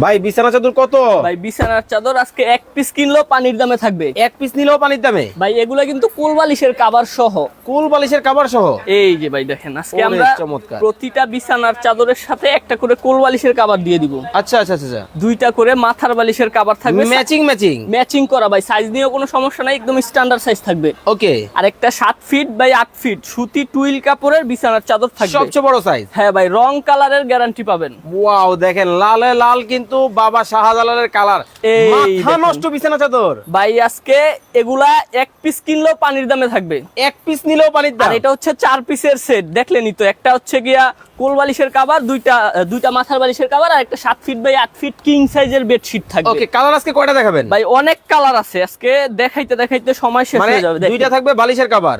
ভাই বিছানা চাদর কত? ভাই বিছানার চাদর আজকে এক পিস কিনলেও পানির দামে থাকবে। এক পিস নিলেও পানির দামে? ভাই এগুলা কিন্তু কোল বালিশের কভার সহ। কোল বালিশের কভার সহ? এই যে ভাই দেখেন আজকে ওরে আমরা চমৎকার। প্রতিটা বিছানার চাদরের সাথে একটা করে কোল বালিশের কভার দিয়ে দিব। আচ্ছা আচ্ছা আচ্ছা, দুইটা করে মাথার বালিশের কভার থাকবে, ম্যাচিং ম্যাচিং ম্যাচিং করা ভাই। সাইজ নিয়েও কোনো সমস্যা নাই, একদম স্ট্যান্ডার্ড সাইজ থাকবে। ওকে। আর একটা 7 ফিট বাই 8 ফিট সুতি টুইল কাপড়ের বিছানার চাদর থাকবে, সবচেয়ে বড় সাইজ। হ্যাঁ ভাই, রং কালারের গ্যারান্টি পাবেন। ওয়াও, দেখেন লালে লাল কিন্তু বাবা শাহজালালের কালার, এই মাথা দেখেন। নষ্ট বিছানা চাদর। ভাই আজকে এগুলা এক পিস কিনলেও পানির দামে থাকবে। এক পিস নিলেও পানির আর দাম? এটা হচ্ছে 4 পিসের সেট, দেখলেনই তো। একটা হচ্ছে গিয়া কোল বালিশের কভার, দুইটা মাথার বালিশের কভার, আর একটা 7 ফিট বাই 8 ফিট কিং সাইজের বেডশিট থাকবে। ওকে, কালার আজকে কয়টা দেখাবেন? ভাই অনেক কালার আছে, আজকে দেখাইতে দেখাইতে সময় শেষ মানে হয়ে যাবে। দেখেন, দুইটা থাকবে বালিশের কভার,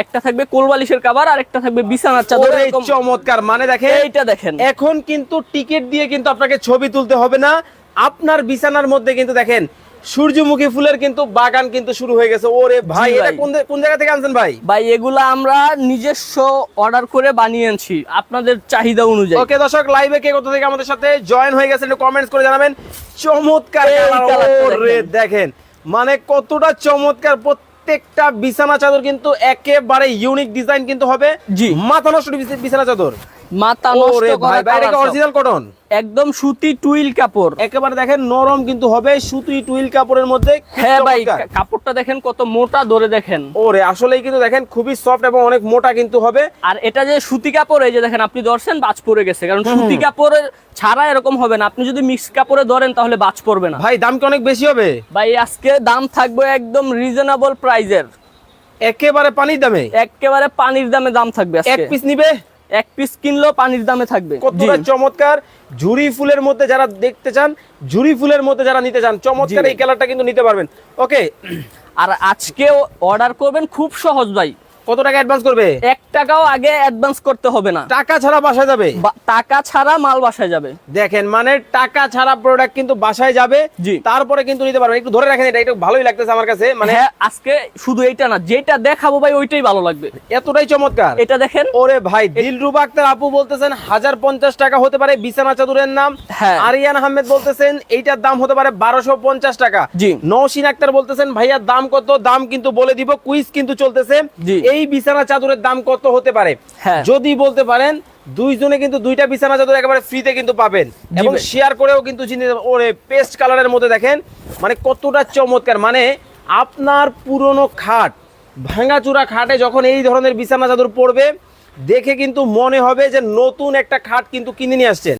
একটা থাকবে কোল বালিশের কভার আর একটা থাকবে বিছানার চাদর। ওরে এরকম চমৎকার। মানে দেখেন, এইটা দেখেন, এখন কিন্তু টিকিট দিয়ে কিন্তু আপনাকে ছবি তুলতে হবে না, আপনার বিছানার মধ্যে কিন্তু দেখেন সূর্যমুখী ফুলের কিন্তু বাগান কিন্তু শুরু হয়ে গেছে। ওরে ভাই, জি এটা ভাই। কোন জায়গা থেকে আনছেন ভাই? ভাই এগুলা আমরা নিজস্ব অর্ডার করে বানিয়ে আনছি আপনাদের চাহিদা অনুযায়ী। ওকে দর্শক, লাইভে কে কোথা থেকে আমাদের সাথে জয়েন হয়ে গেছেন একটু কমেন্টস করে জানাবেন। চমৎকার এই colour, কালারটা ওরে দেখেন মানে কতটা চমৎকার। প্রত্যেকটা বিছানা চাদর কিন্তু একেবারে ইউনিক ডিজাইন কিন্তু হবে। জি। মাথা নষ্ট বিছানা চাদর। মাথা নষ্ট ওরে করা ভাই, বাইরে colour সব। অরিজিনাল কটন, একদম সুতি টুইল কাপড়, একেবারে দেখেন নরম কিন্তু হবে, সুতি টুইল কাপড়ের মধ্যে। খুব হ্যাঁ ভাই, চমৎকার। কাপড়টা দেখেন কত মোটা, ধরে দেখেন। ওরে আসলেই কিন্তু দেখেন খুবই সফট এবং অনেক মোটা কিন্তু হবে। আর এটা যে সুতি কাপড়, এই যে দেখেন আপনি ধরছেন বাজ পড়ে গেছে, কারণ সুতি কাপড়ের ছাড়া এরকম হবে না। আপনি যদি মিক্স কাপড়ে ধরেন তাহলে বাজ পড়বে না। ভাই দাম কি অনেক বেশি হবে? ভাই আজকে দাম থাকবে একদম রিজনেবল প্রাইজের, একেবারে পানির দামে? একেবারে পানির দামে দাম থাকবে এক আজকে। পিস নিবে? এক পিস কিনলেও পানির দামে থাকবে। কতটা জি। চমৎকার। ঝুরি ফুলের মধ্যে যারা দেখতে চান, ঝুরি ফুলের মধ্যে যারা নিতে চান, চমৎকার জি। এই কালারটা কিন্তু নিতে পারবেন। ওকে, আর আজকে অর্ডার করবেন খুব সহজ ভাই। কত টাকা অ্যাডভান্স করবে? 1 টাকাও আগে অ্যাডভান্স করতে হবে না, টাকা ছাড়া বাসায় যাবে? টাকা ছাড়া মাল বাসায় যাবে। দেখেন মানে টাকা ছাড়া প্রোডাক্ট কিন্তু বাসায় যাবে, জি। তারপরে কিন্তু নিতে পারবেন। একটু ধরে রাখেন, এটা একটু ভালোই লাগতেছে আমার কাছে। মানে হ্যাঁ, আজকে শুধু এইটা না, যেটা দেখাবো ভাই ওইটাই ভালো লাগবে। এতটাই চমৎকার। এটা দেখেন। ওরে ভাই, দিলরুবা আক্তার আপু বলতেছেন 1050 টাকা হতে পারে বিছানা চাদরের নাম। হ্যাঁ। আরিয়ান আহমেদ বলতেছেন এইটার দাম হতে পারে 1250 টাকা। জি। নওশিন আক্তার বলতেছেন ভাইয়া দাম কত? দাম কিন্তু বলে দিব, কুইজ কিন্তু চলতেছে। জি। এই বিছানা চাদরের দাম কত হতে পারে হ্যাঁ। যদি বলতে পারেন, দুইজনে কিন্তু দুইটা বিছানা চাদর একেবারে ফ্রিতে কিন্তু পাবেন, এবং ভাই। শেয়ার করেও কিন্তু চিনে যাবেন। ওরে পেস্ট কালারের মধ্যে দেখেন মানে কতটা চমৎকার। মানে আপনার পুরনো খাট, ভাঙাচুরা খাটে যখন এই ধরনের বিছানা চাদর পড়বে, দেখে কিন্তু মনে হবে যে নতুন একটা খাট কিন্তু কিনে নিয়ে আসছেন।